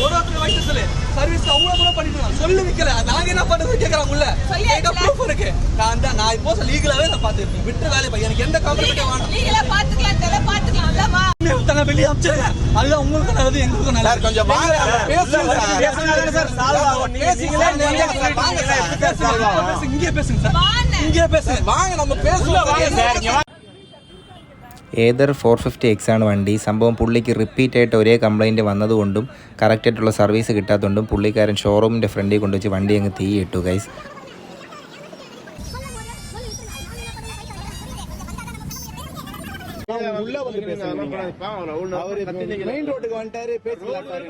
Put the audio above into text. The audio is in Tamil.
ஒருத்தர் வைக்க சொல்லு சர்வீஸ் அவ்வளவு கூட பண்ணிட்டு சொல்லி விக்கல நாங்க என்ன பண்றது கேக்குறாங்க உள்ள ப்ரூஃப் இருக்கு நான் இப்போ லீகலாவே நான் பாத்துட்டேன் விட்டு வேலை பை எனக்கு எந்த காம்ப்ரமைட் வேணாம் லீகலா பாத்துக்கலாம் அதாமா நீங்க வெளிய அம்ச்சறங்க அது உங்களுக்கு நல்லது எங்களுக்கு நல்லது கொஞ்சம் வாங்க பேசுங்க சார் பேசுங்க இங்கே பேசுங்க சார் இங்கே பேசுங்க வாங்க நம்ம பேசுவோம் சார் ഏതർ 450X ആണ് വണ്ടി. സംഭവം പുള്ളിക്ക് റിപ്പീറ്റായിട്ട് ഒരേ കംപ്ലയിൻറ്റ് വന്നതുകൊണ്ടും കറക്റ്റായിട്ടുള്ള സർവീസ് കിട്ടാത്തതുകൊണ്ടും പുള്ളിക്കാരൻ ഷോറൂമിൻ്റെ ഫ്രണ്ടിൽ കൊണ്ടുവച്ച് വണ്ടി അങ്ങ് തീയിട്ടു ഗൈസ്. உள்ள வந்து பேசுங்க அவரு மெயின் ரோட்டுக்கு வந்துட்டாரு பேசிக்கலாம் சார்